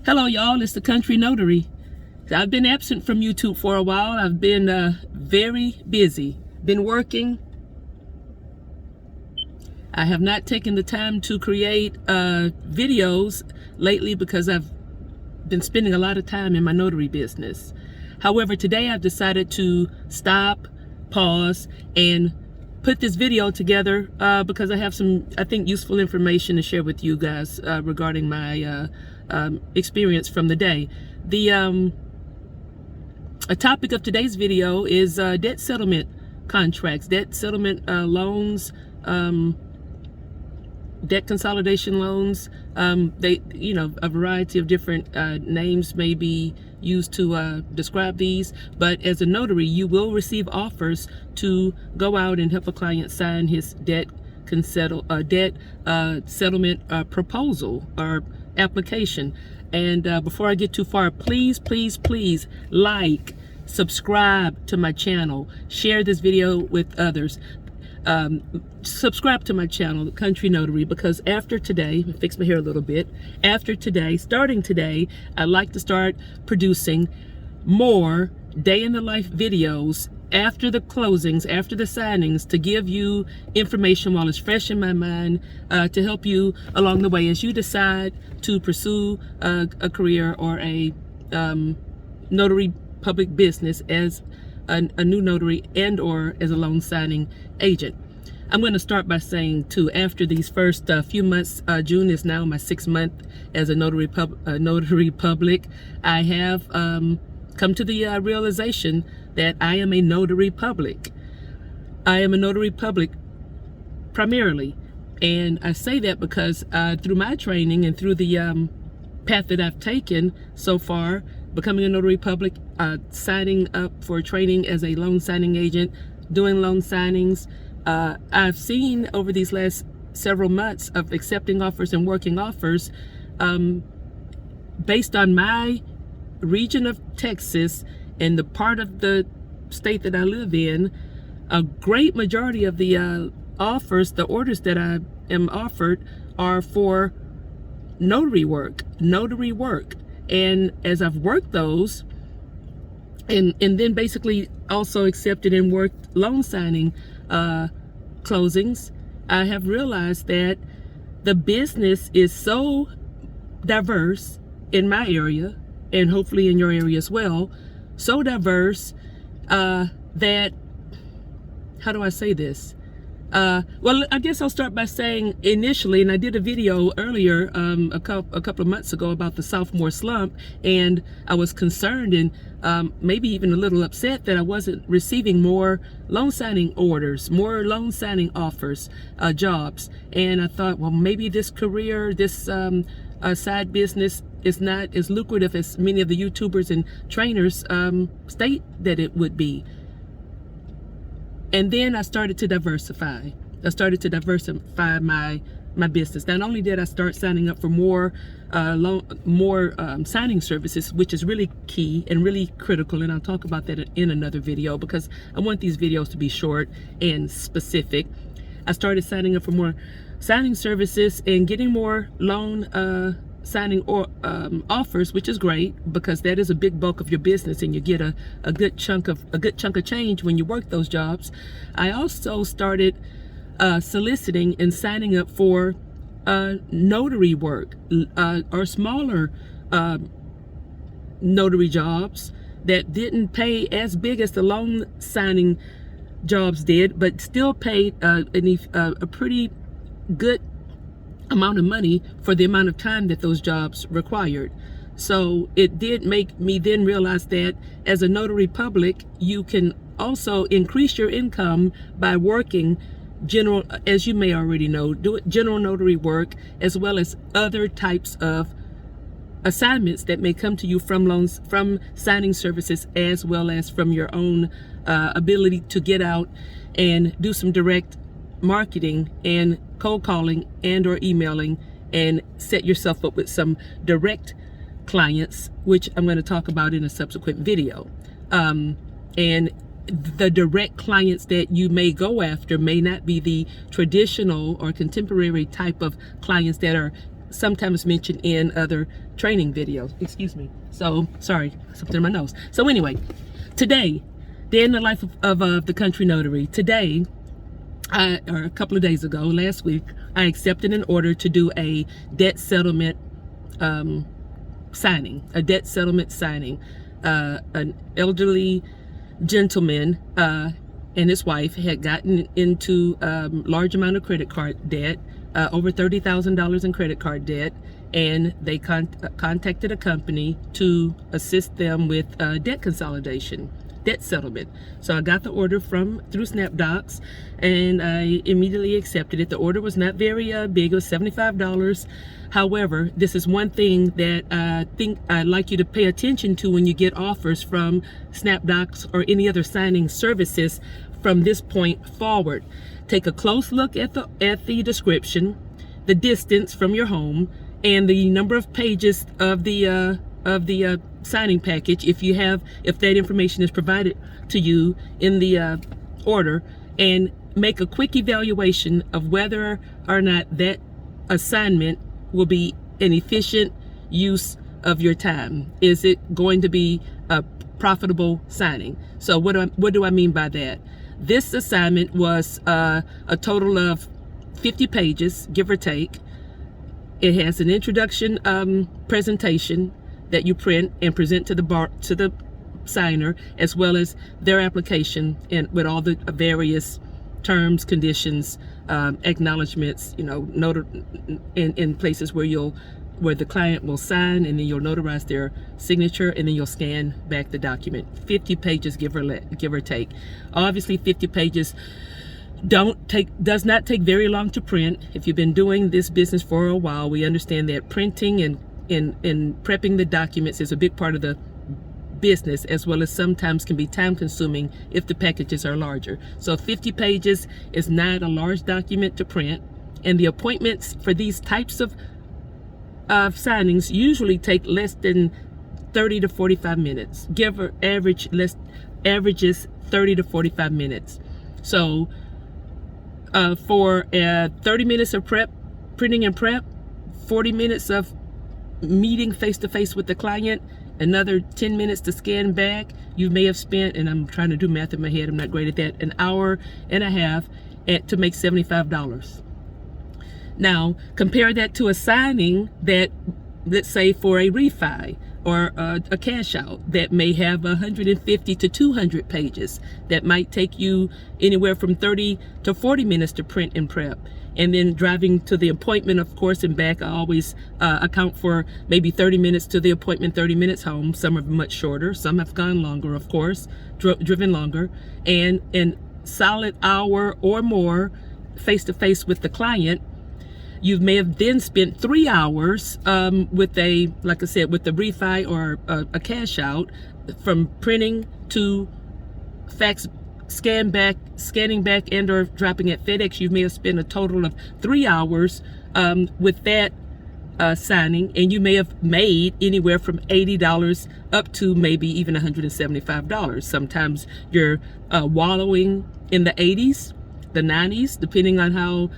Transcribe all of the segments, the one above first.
Hello y'all, it's the Country Notary. I've been absent from YouTube for a while. I've been very busy, been working. I have not taken the time to create videos lately because I've been spending a lot of time in my notary business. However, today I've decided to stop, pause, and put this video together because I have some, I think, useful information to share with you guys regarding my experience from the day. A topic of today's video is debt settlement contracts, debt settlement loans, debt consolidation loans. They, a variety of different names may be used to describe these, but as a notary, you will receive offers to go out and help a client sign his debt settlement proposal or application. And before I get too far, please like, subscribe to my channel, share this video with others. Subscribe to my channel, The Country Notary, because after today, fix my hair a little bit, after today, starting today, I'd like to start producing more day in the life videos after the closings, after the signings, to give you information while it's fresh in my mind, to help you along the way as you decide to pursue a career or a notary public business as a new notary and or as a loan signing agent. I'm going to start by saying too, after these first few months, June is now my 6th month as a notary public, I have come to the realization that I am a notary public. I am a notary public primarily, and I say that because through my training and through the path that I've taken so far, becoming a notary public, signing up for training as a loan signing agent, doing loan signings, I've seen over these last several months of accepting offers and working offers, based on my region of Texas and the part of the state that I live in, a great majority of the offers, the orders that I am offered, are for notary work. And as I've worked those, and then basically also accepted and worked loan signing closings, I have realized that the business is so diverse in my area, and hopefully in your area as well, so diverse that, how do I say this? Well, I guess I'll start by saying initially, and I did a video earlier a couple of months ago about the sophomore slump, and I was concerned and maybe even a little upset that I wasn't receiving more loan signing orders, more loan signing offers, jobs. And I thought, well, maybe this career, this side business is not as lucrative as many of the YouTubers and trainers state that it would be. And then I started to diversify. I started to diversify my business. Not only did I start signing up for more signing services, which is really key and really critical, and I'll talk about that in another video because I want these videos to be short and specific. I started signing up for more signing services and getting more loan signing or offers, which is great because that is a big bulk of your business, and you get a good chunk of change when you work those jobs. I also started soliciting and signing up for notary work or smaller notary jobs that didn't pay as big as the loan signing jobs did, but still paid a pretty good amount of money for the amount of time that those jobs required. So it did make me then realize that as a notary public, you can also increase your income by working general, as you may already know, general notary work, as well as other types of assignments that may come to you from loans, from signing services, as well as from your own ability to get out and do some direct marketing and cold calling and or emailing and set yourself up with some direct clients, which I'm going to talk about in a subsequent video. And the direct clients that you may go after may not be the traditional or contemporary type of clients that are sometimes mentioned in other training videos. Excuse me. So, sorry, something in my nose. So anyway, today, day in the life of the country notary. Today, or a couple of days ago, last week, I accepted an order to do a debt settlement signing. A debt settlement signing. An elderly gentleman and his wife had gotten into large amount of credit card debt, over $30,000 in credit card debt, and they contacted a company to assist them with debt consolidation, debt settlement. So I got the order through SnapDocs, and I immediately accepted it. The order was not very big. It was $75. However, this is one thing that I think I'd like you to pay attention to when you get offers from SnapDocs or any other signing services from this point forward. Take a close look at the description, the distance from your home, and the number of pages of the signing package if that information is provided to you in the order, and make a quick evaluation of whether or not that assignment will be an efficient use of your time. Is it going to be a profitable signing? So what do I mean by that? This assignment was a total of 50 pages, give or take. It has an introduction presentation that you print and present to the signer, as well as their application and with all the various terms, conditions, acknowledgments, in places where the client will sign, and then you'll notarize their signature, and then you'll scan back the document. 50 pages, give or take. Obviously, 50 pages does not take very long to print. If you've been doing this business for a while, we understand that printing and prepping the documents is a big part of the business, as well as sometimes can be time consuming if the packages are larger. So 50 pages is not a large document to print, and the appointments for these types of signings usually take less than 30 to 45 minutes. Averages 30 to 45 minutes. So for 30 minutes of printing and prep, 40 minutes of meeting face-to-face with the client, another 10 minutes to scan back, you may have spent, and I'm trying to do math in my head, I'm not great at that, an hour and a half to make $75. Now, compare that to a signing that, let's say for a refi or a cash out, that may have 150 to 200 pages, that might take you anywhere from 30 to 40 minutes to print and prep. And then driving to the appointment, of course, and back, I always account for maybe 30 minutes to the appointment, 30 minutes home. Some are much shorter. Some have gone longer, of course, driven longer. And solid hour or more face-to-face with the client. You may have then spent 3 hours with like I said, with the refi or a cash out, from printing to fax, scanning back and or dropping at FedEx. You may have spent a total of 3 hours with that signing, and you may have made anywhere from $80 up to maybe even $175. Sometimes you're wallowing in the 80s, the 90s, depending on how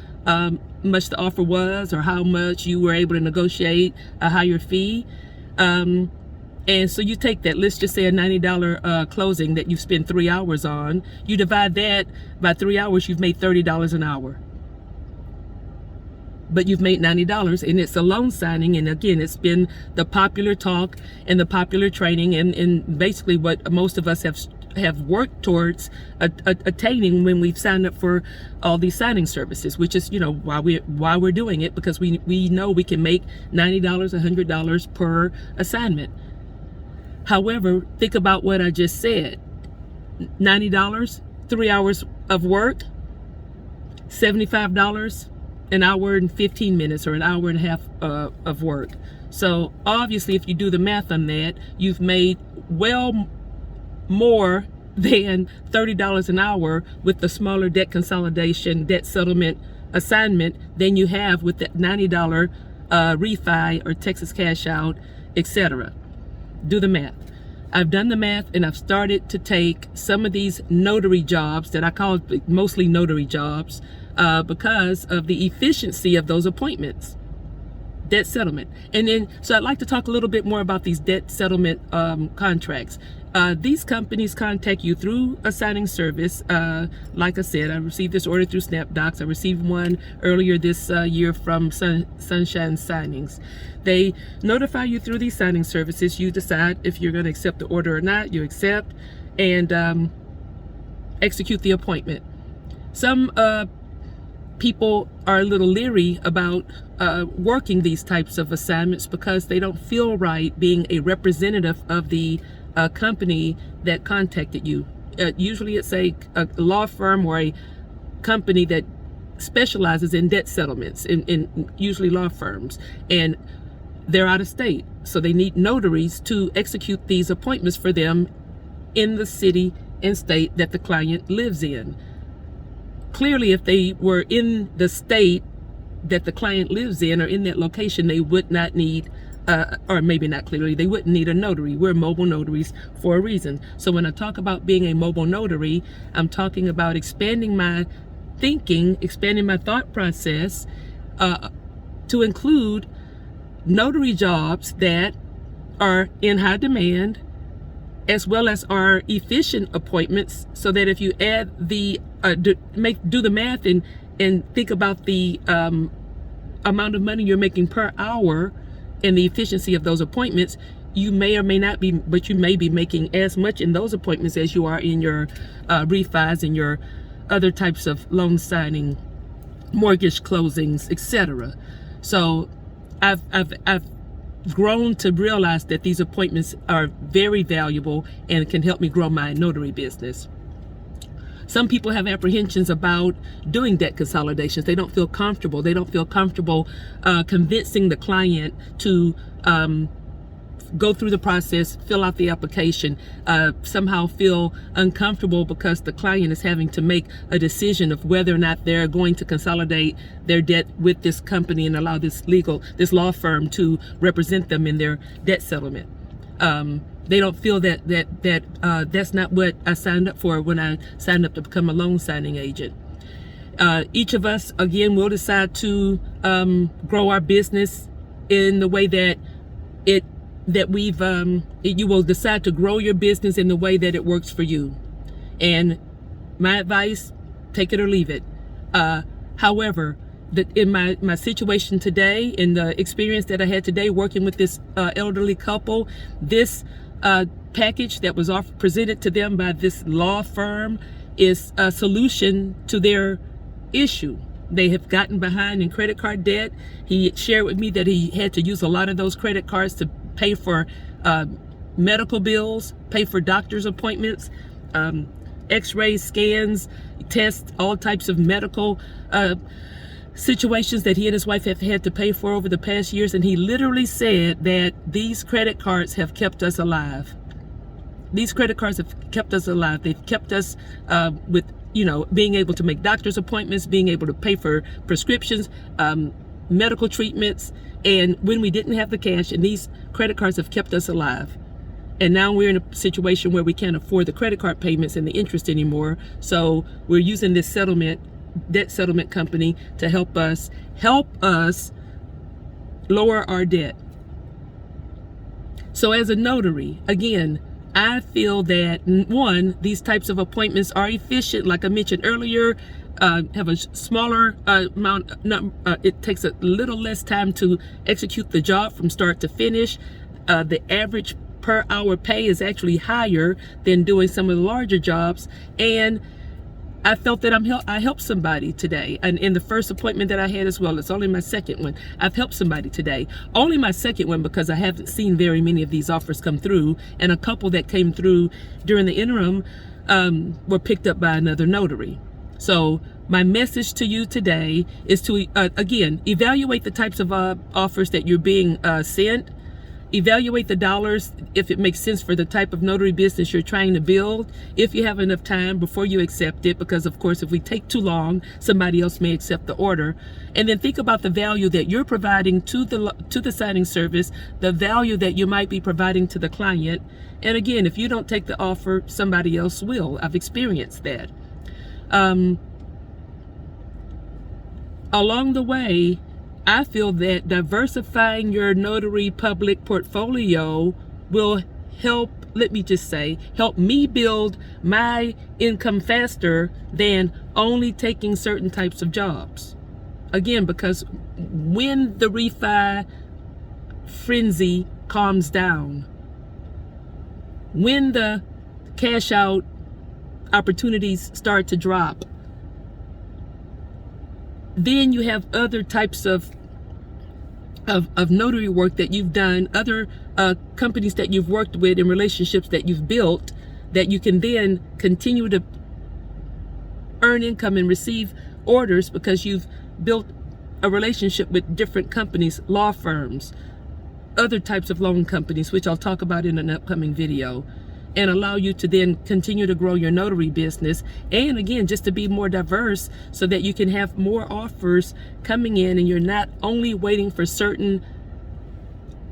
much the offer was, or how much you were able to negotiate a higher fee. And so you take that, let's just say a $90 closing that you've spent 3 hours on, you divide that by 3 hours, you've made $30 an hour. But you've made $90, and it's a loan signing, and again, it's been the popular talk and the popular training, and basically what most of us have worked towards attaining when we've signed up for all these signing services, which is, why we're doing it, because we know we can make $90, $100 per assignment. However, think about what I just said. $90, 3 hours of work, $75, an hour and 15 minutes or an hour and a half of work. So obviously, if you do the math on that, you've made well more than $30 an hour with the smaller debt consolidation, debt settlement assignment than you have with the $90 refi or Texas cash out, etc. Do the math. I've done the math, and I've started to take some of these notary jobs that I call mostly notary jobs because of the efficiency of those appointments. debt settlement. And then, so I'd like to talk a little bit more about these debt settlement contracts. These companies contact you through a signing service. Like I said, I received this order through SnapDocs. I received one earlier this year from Sunshine Signings. They notify you through these signing services. You decide if you're going to accept the order or not. You accept and execute the appointment. Some people are a little leery about working these types of assignments because they don't feel right being a representative of the company that contacted you. Usually it's a law firm or a company that specializes in debt settlements, in usually law firms, and they're out of state, so they need notaries to execute these appointments for them in the city and state that the client lives in. Clearly, if they were in the state that the client lives in or in that location, they would not need, or maybe not clearly, they wouldn't need a notary. We're mobile notaries for a reason. So when I talk about being a mobile notary, I'm talking about expanding my thinking, expanding my thought process to include notary jobs that are in high demand, as well as are efficient appointments, so that if you add the do the math and think about the amount of money you're making per hour and the efficiency of those appointments, you may or may not be, but you may be making as much in those appointments as you are in your refis and your other types of loan signing, mortgage closings, etc. So I've grown to realize that these appointments are very valuable and can help me grow my notary business. Some people have apprehensions about doing debt consolidations. They don't feel comfortable. They don't feel comfortable convincing the client to go through the process, fill out the application, somehow feel uncomfortable because the client is having to make a decision of whether or not they're going to consolidate their debt with this company and allow this law firm to represent them in their debt settlement. They don't feel that that's not what I signed up for when I signed up to become a loan signing agent. Each of us, again, will decide to grow our business in the way that you will decide to grow your business in the way that it works for you. And my advice, take it or leave it. However, in my situation today, in the experience that I had today working with this elderly couple, this package that was presented to them by this law firm is a solution to their issue. They have gotten behind in credit card debt. He shared with me that he had to use a lot of those credit cards to pay for medical bills, pay for doctor's appointments, x-rays, scans, tests, all types of medical situations that he and his wife have had to pay for over the past years. And he literally said that these credit cards have kept us alive. These credit cards have kept us alive. They've kept us with, being able to make doctor's appointments, being able to pay for prescriptions, medical treatments, and when we didn't have the cash, and these credit cards have kept us alive. And now we're in a situation where we can't afford the credit card payments and the interest anymore. So we're using this debt settlement company to help us lower our debt. So as a notary, again, I feel that, one, these types of appointments are efficient. Like I mentioned earlier, have a smaller amount, it takes a little less time to execute the job from start to finish. The average per hour pay is actually higher than doing some of the larger jobs. And I felt that I helped somebody today. And in the first appointment that I had as well, it's only my second one, I've helped somebody today. Only my second one because I haven't seen very many of these offers come through. And a couple that came through during the interim were picked up by another notary. So my message to you today is to, again, evaluate the types of offers that you're being sent. Evaluate the dollars if it makes sense for the type of notary business you're trying to build, if you have enough time before you accept it, because of course if we take too long, somebody else may accept the order. And then think about the value that you're providing to the signing service, the value that you might be providing to the client. And again, if you don't take the offer, somebody else will. I've experienced that. Along the way, I feel that diversifying your notary public portfolio will help, let me just say, help me build my income faster than only taking certain types of jobs. Again, because when the refi frenzy calms down, when the cash out opportunities start to drop, then you have other types of notary work that you've done, other companies that you've worked with, and relationships that you've built, that you can then continue to earn income and receive orders because you've built a relationship with different companies, law firms, other types of loan companies, which I'll talk about in an upcoming video, and allow you to then continue to grow your notary business. And again, just to be more diverse so that you can have more offers coming in, and you're not only waiting for certain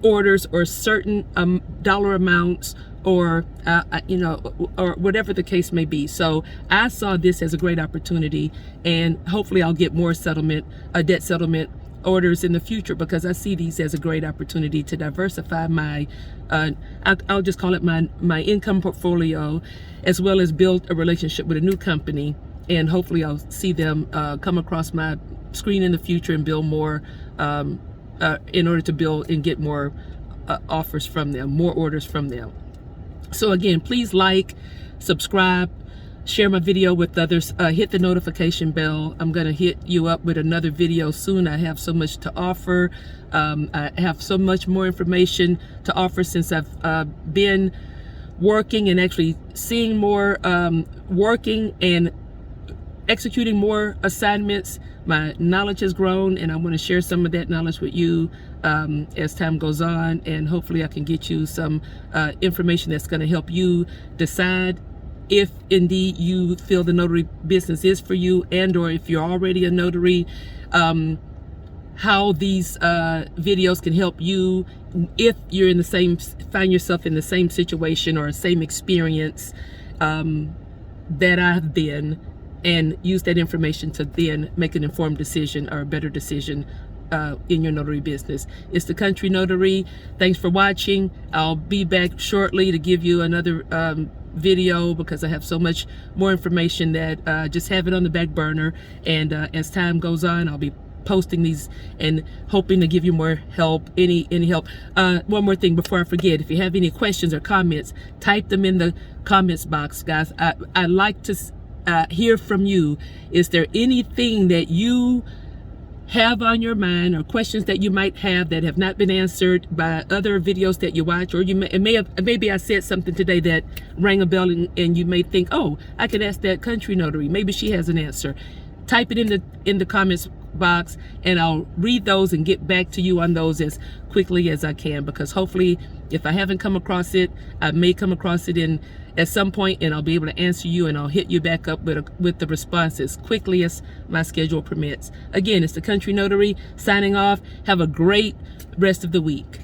orders or certain dollar amounts, or or whatever the case may be. So I saw this as a great opportunity, and hopefully I'll get more debt settlement orders in the future, because I see these as a great opportunity to diversify my I'll just call it my income portfolio, as well as build a relationship with a new company, and hopefully I'll see them come across my screen in the future and build more in order to build and get more offers from them, more orders from them. So again, please like, subscribe, share my video with others, hit the notification bell. I'm gonna hit you up with another video soon. I have so much to offer. I have so much more information to offer since I've been working and actually seeing more, working and executing more assignments. My knowledge has grown, and I want to share some of that knowledge with you as time goes on, and hopefully I can get you some information that's going to help you decide if indeed you feel the notary business is for you, and or if you're already a notary, how these videos can help you if you're in the same, find yourself in the same situation or same experience that I've been, and use that information to then make an informed decision or a better decision in your notary business. It's the Country Notary. Thanks for watching. I'll be back shortly to give you another video, because I have so much more information that just have it on the back burner, and as time goes on, I'll be posting these and hoping to give you more help, any help. One more thing before I forget, if you have any questions or comments, type them in the comments box, guys. I like to hear from you. Is there anything that you have on your mind, or questions that you might have that have not been answered by other videos that you watch, or you maybe I said something today that rang a bell, and you may think, oh, I could ask that Country Notary, maybe she has an answer. Type it in the comments box, and I'll read those and get back to you on those as quickly as I can, because hopefully if I haven't come across it, I may come across it at some point, and I'll be able to answer you, and I'll hit you back up with the response as quickly as my schedule permits. Again, it's the Country Notary signing off. Have a great rest of the week.